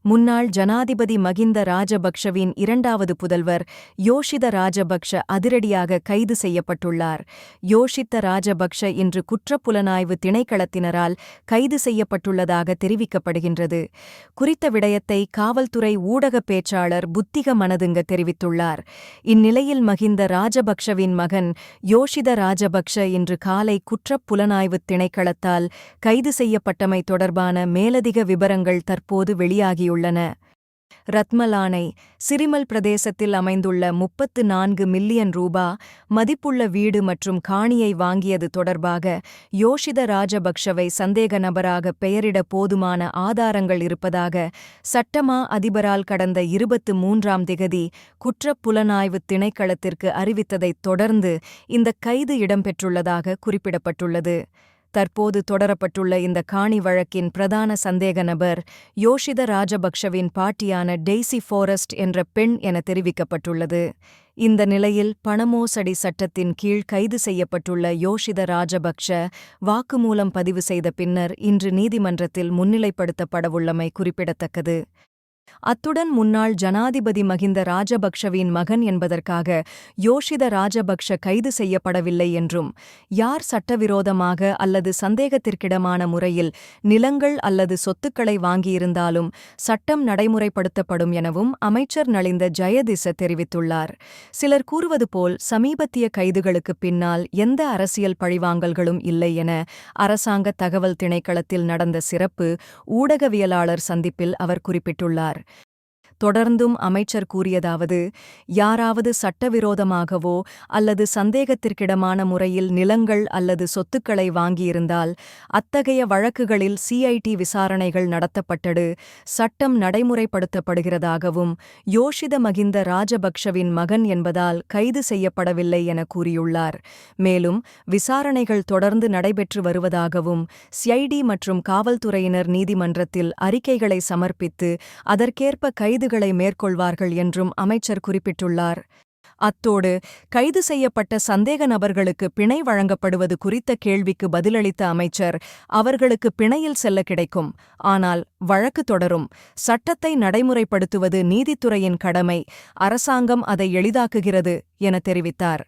முன்னாள் ஜனாதிபதி மகிந்த ராஜபக்ஷவின் இரண்டாவது புதல்வர் யோஷித ராஜபக்ஷ அதிரடியாக கைது செய்யப்பட்டுள்ளார். யோஷித்த ராஜபக்ஷ இன்று குற்றப்புலனாய்வு திணைக்களத்தினரால் கைது செய்யப்பட்டுள்ளதாக தெரிவிக்கப்படுகின்றது. குறித்த விடயத்தை காவல்துறை ஊடகப் பேச்சாளர் புத்திக மனதுங்க தெரிவித்துள்ளார். இந்நிலையில் மகிந்த ராஜபக்ஷவின் மகன் யோஷித ராஜபக்ஷ இன்று காலை குற்றப்புலனாய்வு திணைக்களத்தால் கைது செய்யப்பட்டமை தொடர்பான மேலதிக விபரங்கள் தற்போது வெளியாகியுள்ளன. ரத்மலானை சிரிமல் பிரதேசத்தில் அமைந்துள்ள 34 மில்லியன் ரூபா மதிப்புள்ள வீடு மற்றும் காணியை வாங்கியது தொடர்பாக யோஷித ராஜபக்ஷவை சந்தேக நபராக பெயரிட போதுமான ஆதாரங்கள் இருப்பதாக சட்டமா அதிபரால் கடந்த 23ஆம் திகதி குற்றப் புலனாய்வு திணைக்களத்திற்கு அறிவித்ததைத் தொடர்ந்து இந்த கைது இடம்பெற்றுள்ளதாக குறிப்பிடப்பட்டுள்ளது. தற்போது தொடரப்பட்டுள்ள இந்த காணி வழக்கின் பிரதான சந்தேக நபர் யோஷித ராஜபக்ஷவின் பாட்டியான டெய்சி ஃபாரஸ்ட் என்ற பெண் என தெரிவிக்கப்பட்டுள்ளது. இந்த நிலையில் பணமோசடி சட்டத்தின் கீழ் கைது செய்யப்பட்டுள்ள யோஷித ராஜபக்ஷ வாக்குமூலம் பதிவு செய்த பின்னர் இன்று நீதிமன்றத்தில் முன்னிலைப்படுத்தப்படவுள்ளமை குறிப்பிடத்தக்கது. அத்துடன் முன்னாள் ஜனாதிபதி மகிந்த ராஜபக்ஷவின் மகன் என்பதற்காக யோஷித ராஜபக்ஷ கைது செய்யப்படவில்லை என்றும், யார் சட்டவிரோதமாக அல்லது சந்தேகத்திற்கிடமான முறையில் நிலங்கள் அல்லது சொத்துக்களை வாங்கியிருந்தாலும் சட்டம் நடைமுறைப்படுத்தப்படும் எனவும் அமைச்சர் நலிந்த ஜெயதிச தெரிவித்துள்ளார். சிலர் கூறுவது போல் சமீபத்திய கைதுகளுக்குப் பின்னால் எந்த அரசியல் பழிவாங்கல்களும் இல்லை என அரசாங்க தகவல் திணைக்களத்தில் நடந்த சிறப்பு ஊடகவியலாளர் சந்திப்பில் அவர் குறிப்பிட்டுள்ளார். தொடர்ந்தும் அமைச்சர் கூறியதாவது, யாராவது சட்டவிரோதமாகவோ அல்லது சந்தேகத்திற்கிடமான முறையில் நிலங்கள் அல்லது சொத்துக்களை வாங்கியிருந்தால் அத்தகைய வழக்குகளில் சிஐடி விசாரணைகள் நடத்தப்பட்டது சட்டம் நடைமுறைப்படுத்தப்படுகிறதாகவும், யோஷித மகிந்த ராஜபக்ஷவின் மகன் என்பதால் கைது செய்யப்படவில்லை என கூறியுள்ளார். மேலும் விசாரணைகள் தொடர்ந்து நடைபெற்று வருவதாகவும், சிஐடி மற்றும் காவல்துறையினர் நீதிமன்றத்தில் அறிக்கைகளை சமர்ப்பித்து அதற்கேற்ப கைதுகளை மேற்கொள்வார்கள் என்றும் அமைச்சர் குறிப்பிட்டுள்ளார். அத்தோடு கைது செய்யப்பட்ட சந்தேக நபர்களுக்கு பிணை வழங்கப்படுவது குறித்த கேள்விக்கு பதிலளித்த அமைச்சர், அவர்களுக்கு பிணையில் செல்ல கிடைக்கும், ஆனால் வழக்கு தொடரும். சட்டத்தை நடைமுறைப்படுத்துவது நீதித்துறையின் கடமை, அரசாங்கம் அதை எளிதாக்குகிறது என தெரிவித்தார்.